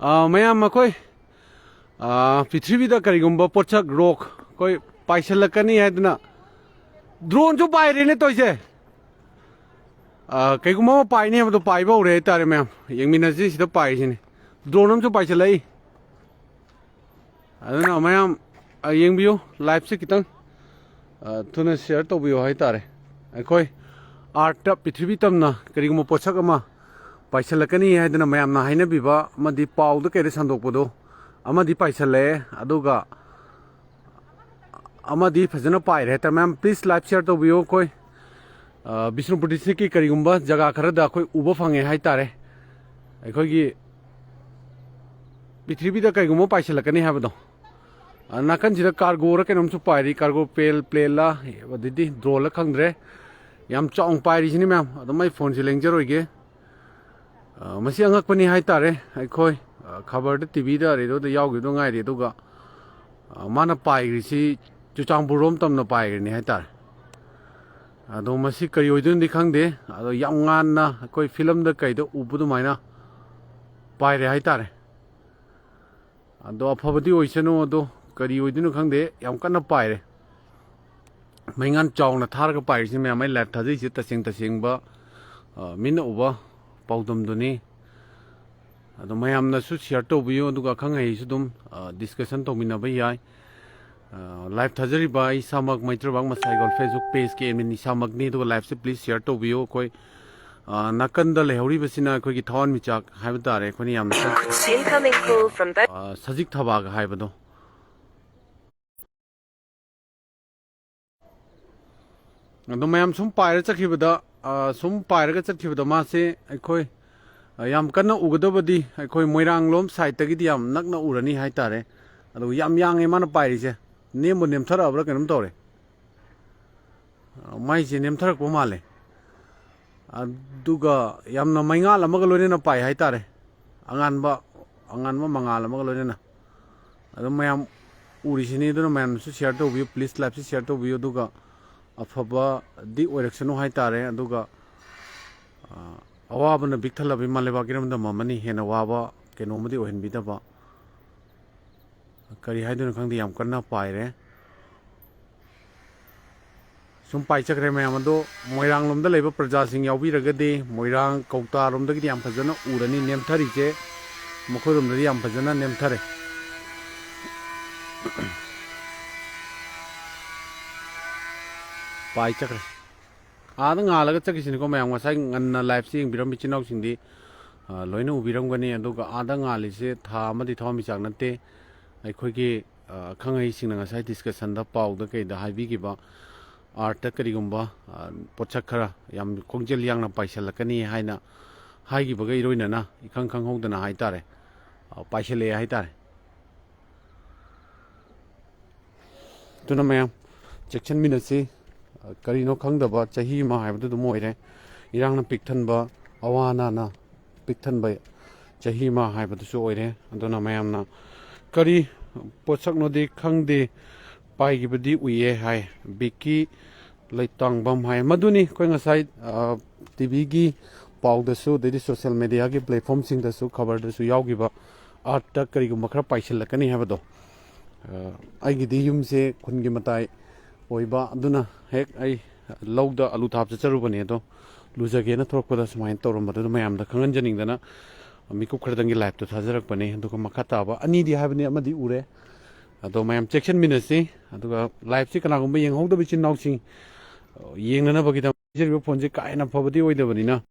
ꯃꯌꯥꯝ ꯑꯩꯈꯣꯏ ꯄ꯭ꯔꯤꯊꯤꯕꯤꯗ ꯀꯔꯤꯒꯨꯝꯕ ꯄꯣꯠꯁꯛ ꯔꯣꯛ ꯑꯩꯈꯣꯏ ꯄꯥꯏꯁꯤꯜꯂꯛꯀꯅꯤ ꯍꯥꯏꯗꯅ ꯗ꯭ꯔꯣꯟꯁꯨ ꯄꯥꯏꯔꯦꯅꯦ ꯇꯧꯏꯁꯦ ꯀꯩꯒꯨꯝꯕ ꯑꯃ ꯄꯥꯏꯅꯤ ꯍꯥꯏꯕꯗꯣ ꯄꯥꯏꯕ ꯍꯧꯔꯦ ꯍꯥꯏꯇꯥꯔꯦ ꯃꯌꯥꯝ ꯌꯦꯡꯃꯤꯟꯅꯁꯤ ꯁꯤꯗ ꯄꯥꯏꯔꯤꯁꯤꯅꯤ ꯗ꯭ꯔꯣꯟ ꯑꯃꯁꯨ ꯄꯥꯏꯁꯤꯜꯂꯛꯏ ꯑꯗꯨꯅ ꯃꯌꯥꯝ ꯌꯦꯡꯕꯤꯌꯨ ꯂꯥꯏꯚꯁꯤ ꯈꯤꯇꯪ ꯊꯨꯅ ꯁꯤꯌꯔ ꯇꯧꯕꯤꯌꯨ ꯍꯥꯏꯇꯥꯔꯦ ꯑꯩꯈꯣꯏ ꯑꯥꯔꯠꯇ ꯄ꯭ꯔꯤꯊꯤꯕꯤ ꯇꯝꯅ ꯀꯔꯤꯒꯨꯝꯕ ꯄꯣꯠꯁꯛ ꯑꯃ ꯄꯥꯏꯁꯤꯜꯂꯛꯀꯅꯤ ꯍꯥꯏꯗꯅ ꯃꯌꯥꯝꯅ ꯍꯥꯏꯅꯕꯤꯕ ꯑꯃꯗꯤ ꯄꯥꯎꯗ ꯀꯩꯗ ꯁꯟꯗꯣꯛꯄꯗꯣ ꯑꯃꯗꯤ ꯄꯥꯏꯁꯤꯜꯂꯛꯑꯦ ꯑꯗꯨꯒ ꯑꯃꯗꯤ ꯐꯖꯅ ꯄꯥꯏꯔꯦ ꯍꯥꯏꯇꯥꯔꯦ ꯃꯌꯥꯝ ꯄ꯭ꯂꯤꯖ ꯂꯥꯏꯚ ꯁꯤꯌꯔ ꯇꯧꯕꯤꯌꯨ ꯑꯩꯈꯣꯏ ꯕꯤꯁꯅꯨꯄꯨꯔ ꯗꯤꯁꯇ꯭ꯔꯤꯛꯀꯤ ꯀꯔꯤꯒꯨꯝꯕ ꯖꯒꯥ ꯈꯔꯗ ꯑꯩꯈꯣꯏ ꯎꯕ ꯐꯪꯉꯦ ꯍꯥꯏꯇꯥꯔꯦ ꯑꯩꯈꯣꯏꯒꯤ ꯄ꯭ꯔꯤꯊꯤꯕꯤꯗ ꯀꯔꯤꯒꯨꯝꯕ ꯄꯥꯏꯁꯤꯜꯂꯛꯀꯅꯤ ꯍꯥꯏꯕꯗꯣ ꯅꯥꯀꯟꯁꯤꯗ ꯀꯥꯔꯒꯣꯔ ꯀꯩꯅꯣꯝꯁꯨ ꯄꯥꯏꯔꯤ ꯀꯥꯔꯒꯣ ꯄ꯭ꯂꯦꯟꯂ ꯑꯗꯩꯗꯤ ꯗ꯭ꯔꯣꯟꯂ ꯈꯪꯗ꯭ꯔꯦ ꯌꯥꯝ ꯆꯥꯎꯅ ꯄꯥꯏꯔꯤꯁꯤꯅꯤ ꯃꯌꯥꯝ ꯑꯗꯨꯝ ꯑꯩ ꯐꯣꯟꯁꯦ ꯂꯦꯡꯖꯔꯣꯏꯒꯦ ꯃꯁꯤ ꯑꯉꯛꯄꯅꯤ ꯍꯥꯏꯇꯥꯔꯦ ꯑꯩꯈꯣꯏ ꯈꯕꯔꯗ ꯇꯤꯚꯤꯗ ꯔꯦꯗꯤꯑꯣꯗ ꯌꯥꯎꯈꯤꯕꯗꯣ ꯉꯥꯏꯔꯤ ꯑꯗꯨꯒ ꯃꯥꯅ ꯄꯥꯏꯈ꯭ꯔꯤꯁꯤ ꯆꯨꯔꯆꯥꯟꯄꯨꯔꯔꯣꯝ ꯇꯝꯅ ꯄꯥꯏꯈ꯭ꯔꯤꯅꯤ ꯍꯥꯏꯇꯥꯔꯦ ꯑꯗꯣ ꯃꯁꯤ ꯀꯔꯤ ꯑꯣꯏꯗꯣꯏꯅꯣꯗꯤ ꯈꯪꯗꯦ ꯑꯗꯣ ꯌꯥꯝ ꯉꯥꯟꯅ ꯑꯩꯈꯣꯏ ꯐꯤꯂꯝꯗ ꯀꯩꯗ ꯎꯕ ꯑꯗꯨꯃꯥꯏꯅ ꯄꯥꯏꯔꯦ ꯍꯥꯏꯇꯥꯔꯦ ꯑꯗꯣ ꯑꯐꯕꯗꯤ ꯑꯣꯏꯁꯅꯨ ꯑꯗꯣ ꯀꯔꯤ ꯑꯣꯏꯗꯣꯏꯅꯣ ꯈꯪꯗꯦ ꯌꯥꯝ ꯀꯟꯅ ꯄꯥꯏꯔꯦ ꯃꯩꯉꯥꯟ ꯆꯥꯎꯅ ꯊꯥꯔꯒ ꯄꯥꯏꯔꯤꯁꯤ ꯃꯌꯥꯝ ꯑꯩ ꯂꯥꯏꯚ ꯊꯥꯖꯩꯁꯤ ꯇꯁꯦꯡꯕ ꯃꯤꯠꯅ ꯎꯕ ꯄꯥꯎꯗꯝꯗꯨꯅꯤ ꯑꯗꯣ ꯃꯌꯥꯝꯅꯁꯨ ꯁꯤꯌꯔ ꯇꯧꯕꯤꯌꯨ ꯑꯗꯨꯒ ꯑꯈꯪ ꯑꯍꯩꯁꯨ ꯑꯗꯨꯝ ꯗꯤꯁꯀꯁꯟ ꯇꯧꯃꯤꯟꯅꯕ ꯌꯥꯏ ꯂꯥꯏꯚ ꯊꯥꯖꯔꯤꯕ ꯑꯩ ꯏꯁꯥꯃꯛ ꯃꯩꯇ꯭ꯔꯕꯥꯛ ꯃꯁꯥꯏꯒꯣꯜ ꯐꯦꯁꯕꯨꯛ ꯄꯦꯖꯀꯤ ꯑꯦꯗꯃꯤꯟ ꯏꯁꯥꯃꯛꯅꯤ ꯑꯗꯨꯒ ꯂꯥꯏꯚꯁꯦ ꯄ꯭ꯂꯤꯖ ꯁꯤꯌꯔ ꯇꯧꯕꯤꯌꯨ ꯑꯩꯈꯣꯏ ꯅꯥꯀꯟꯗ ꯂꯩꯍꯧꯔꯤꯕꯁꯤꯅ ꯑꯩꯈꯣꯏꯒꯤ ꯊꯋꯥꯟꯃꯤꯆꯥꯛ ꯍꯥꯏꯕ ꯇꯥꯔꯦ ꯑꯩꯈꯣꯏꯅ ꯌꯥꯝꯅ ꯁꯖꯤꯛ ꯊꯕꯥꯒ ꯍꯥꯏꯕꯗꯣ ꯑꯗꯣ ꯃꯌꯥꯝ ꯁꯨꯝ ꯄꯥꯏꯔꯒ ꯆꯠꯈꯤꯕꯗ ꯃꯥꯁꯦ ꯑꯩꯈꯣꯏ ꯌꯥꯝ ꯀꯟꯅ ꯎꯒꯗꯕꯗꯤ ꯑꯩꯈꯣই ꯃꯣꯏꯔꯥꯡꯂꯣꯝ ꯁꯥꯏꯠꯇꯒꯤꯗꯤ ꯌꯥꯝ ꯅꯛꯅ ꯎꯔꯅꯤ ꯍꯥꯏꯇꯥꯔꯦ ꯑꯗꯨꯒ ꯌꯥꯝ ꯌꯥꯡꯉꯦ ꯃꯥꯅ ꯄꯥꯏꯔꯤꯁꯦ ꯅꯦꯝꯕꯨ ꯅꯦꯝꯊꯔꯛꯑꯕ꯭ꯔꯥ ꯀꯩꯅꯣꯝ ꯇꯧꯔꯦ ꯃꯥꯏꯁꯦ ꯅꯦꯝꯊꯔꯛꯄ ꯃꯥꯜꯂꯦ ꯑꯗꯨꯒ ꯌꯥꯝꯅ ꯃꯩꯉꯥꯜ ꯑꯃꯒ ꯂꯣꯏꯅꯅ ꯄꯥꯏ ꯍꯥꯏꯇꯥꯔꯦ ꯑꯉꯥꯟꯕ ꯃꯉꯥꯜ ꯑꯃꯒ ꯂꯣꯏꯅꯅ ꯑꯗꯨꯝ ꯃꯌꯥꯝ ꯎꯔꯤꯁꯤꯅꯤ ꯑꯗꯨꯅ ꯃꯌꯥꯝꯅꯁꯨ ꯁꯤꯌꯔ ꯇꯧꯕꯤꯌꯨ ꯄ꯭ꯂꯤꯖ ꯂꯥꯏꯚꯁꯤ ꯁꯤꯌꯔ ꯇꯧꯕꯤꯌꯨ ꯑꯗꯨꯒ ꯑꯐꯕꯗꯤ ꯑꯣꯏꯔꯛꯁꯅꯨ ꯍꯥꯏꯇꯥꯔꯦ ꯑꯗꯨꯒ ꯑꯋꯥꯕꯅ ꯕꯤꯛ ꯊꯜꯂꯕ ꯏꯃꯥ ꯂꯩꯕꯥꯛ ꯏꯔꯝꯗꯝ ꯑꯃꯅꯤ ꯍꯦꯟꯅ ꯋꯥꯕ ꯀꯩꯅꯣꯝꯃꯗꯤ ꯑꯣꯏꯍꯟꯕꯤꯗꯕ ꯀꯔꯤ ꯍꯥꯏꯗꯣꯏꯅꯣ ꯈꯪꯗꯦ ꯌꯥꯝ ꯀꯟꯅ ꯄꯥꯏꯔꯦ ꯁꯨꯝ ꯄꯥꯏꯆꯈ꯭ꯔꯦ ꯃꯌꯥꯝ ꯑꯗꯣ ꯃꯣꯏꯔꯥꯡꯂꯣꯝꯗ ꯂꯩꯕ ꯄ꯭ꯔꯖꯥꯁꯤꯡ ꯌꯥꯎꯕꯤꯔꯒꯗꯤ ꯃꯣꯏꯔꯥꯡ ꯀꯧꯇꯥꯔꯣꯝꯗꯒꯤꯗꯤ ꯌꯥꯝ ꯐꯖꯅ ꯎꯔꯅꯤ ꯅꯦꯝꯊꯔꯤꯁꯦ ꯃꯈꯣꯏꯔꯣꯝꯗꯗꯤ ꯌꯥꯝ ꯐꯖꯅ ꯅꯦꯝꯊꯔꯦ ꯄꯥꯏꯆꯈ꯭ꯔꯦ ꯑꯥꯗ ꯉꯥꯜꯂꯒ ꯆꯠꯈꯤꯁꯤꯅꯤꯀꯣ ꯃꯌꯥꯝ ꯉꯁꯥꯏ ꯉꯟꯅ ꯂꯥꯏꯚꯁꯤ ꯌꯦꯡꯕꯤꯔꯝꯕ ꯏꯆꯤꯜ ꯏꯅꯥꯎꯁꯤꯡꯗꯤ ꯂꯣꯏꯅ ꯎꯕꯤꯔꯝꯒꯅꯤ ꯑꯗꯨꯒ ꯑꯥꯗ ꯉꯥꯜꯂꯤꯁꯦ ꯊꯥ ꯑꯃꯗꯤ ꯊꯋꯥꯟꯃꯤꯆꯥꯛ ꯅꯠꯇꯦ ꯑꯩꯈꯣꯏꯒꯤ ꯑꯈꯪ ꯑꯍꯩꯁꯤꯡꯅ ꯉꯁꯥꯏ ꯗꯤꯁꯀꯁꯟꯗ ꯄꯥꯎꯗ ꯀꯩꯗ ꯍꯥꯏꯕꯤꯈꯤꯕ ꯑꯥꯔꯠꯇ ꯀꯔꯤꯒꯨꯝꯕ ꯄꯣꯠꯁꯛ ꯈꯔ ꯌꯥꯝ ꯈꯣꯡꯖꯦꯜ ꯌꯥꯡꯅ ꯄꯥꯏꯁꯤꯜꯂꯛꯀꯅꯤ ꯍꯥꯏꯅ ꯍꯥꯏꯈꯤꯕꯒ ꯏꯔꯣꯏꯅꯅ ꯏꯈꯪ ꯈꯪꯍꯧꯗꯅ ꯍꯥꯏꯇꯥꯔꯦ ꯄꯥꯏꯁꯤꯜꯂꯛꯑꯦ ꯍꯥꯏꯇꯥꯔꯦ ꯑꯗꯨꯅ ꯃꯌꯥꯝ ꯆꯦꯛꯁꯤꯟꯃꯤꯟꯅꯁꯤ ꯀꯔꯤꯅꯣ ꯈꯪꯗꯕ ꯆꯍꯤ ꯑꯃ ꯍꯥꯏꯕꯗꯨ ꯑꯗꯨꯝ ꯑꯣꯏꯔꯦ ꯏꯔꯥꯡꯅ ꯄꯤꯛꯊꯟꯕ ꯑꯋꯥ ꯑꯅꯥꯅ ꯄꯤꯛꯊꯟꯕ ꯆꯍꯤ ꯑꯃ ꯍꯥꯏꯕꯗꯨꯁꯨ ꯑꯣꯏꯔꯦ ꯑꯗꯨꯅ ꯃꯌꯥꯝꯅ ꯀꯔꯤ ꯄꯣꯠꯁꯛꯅꯣꯗꯤ ꯈꯪꯗꯦ ꯄꯥꯏꯈꯤꯕꯗꯤ ꯎꯏꯌꯦ ꯍꯥꯏ ꯕꯤꯛꯀꯤ ꯂꯩꯇꯥꯡꯕꯝ ꯍꯥꯏ ꯃꯗꯨꯅꯤ ꯑꯩꯈꯣꯏ ꯉꯁꯥꯏ ꯇꯤꯚꯤꯒꯤ ꯄꯥꯎꯗꯁꯨ ꯑꯗꯩꯗꯤ ꯁꯣꯁꯤꯌꯦꯜ ꯃꯦꯗꯤꯌꯥꯒꯤ ꯄ꯭ꯂꯦꯠꯐꯣꯝꯁꯤꯡꯗꯁꯨ ꯈꯕꯔꯗꯁꯨ ꯌꯥꯎꯈꯤꯕ ꯑꯥꯔꯠꯇ ꯀꯔꯤꯒꯨꯝꯕ ꯈꯔ ꯄꯥꯏꯁꯤꯜꯂꯛꯀꯅꯤ ꯍꯥꯏꯕꯗꯣ ꯑꯩꯒꯤꯗꯤ ꯌꯨꯝꯁꯦ ꯈꯨꯟꯒꯤ ꯃꯇꯥꯏ ꯑꯣꯏꯕ ꯑꯗꯨꯅ ꯍꯦꯛ ꯑꯩ ꯂꯧꯗ ꯑꯂꯨ ꯊꯥꯕ ꯆꯠꯆꯔꯨꯕꯅꯦ ꯑꯗꯣ ꯂꯨꯖꯒꯦꯅ ꯊꯣꯛꯂꯛꯄꯗ ꯁꯨꯃꯥꯏꯅ ꯇꯧꯔꯝꯕꯗꯨꯗ ꯃꯌꯥꯝꯗ ꯈꯪꯍꯟꯖꯅꯤꯡꯗꯅ ꯃꯤꯀꯨꯞ ꯈꯔꯗꯪꯒꯤ ꯂꯥꯏꯚꯇꯣ ꯊꯥꯖꯔꯛꯄꯅꯦ ꯑꯗꯨꯒ ꯃꯈꯥ ꯇꯥꯕ ꯑꯅꯤꯗꯤ ꯍꯥꯏꯕꯅꯤ ꯑꯃꯗꯤ ꯎꯔꯦ ꯑꯗꯣ ꯃꯌꯥꯝ ꯆꯦꯛꯁꯤꯟꯃꯤꯟꯅꯁꯤ ꯑꯗꯨꯒ ꯂꯥꯏꯚꯁꯤ ꯀꯅꯥꯒꯨꯝꯕ ꯌꯦꯡꯍꯧꯗꯕ ꯏꯆꯤꯟ ꯏꯅꯥꯎꯁꯤꯡ ꯌꯦꯡꯅꯅꯕꯒꯤꯗꯃꯛ ꯄꯤꯖꯔꯤꯕ ꯐꯣꯟꯁꯦ ꯀꯥ ꯍꯦꯟꯅ ꯐꯕꯗꯤ ꯑꯣꯏꯗꯕꯅꯤꯅ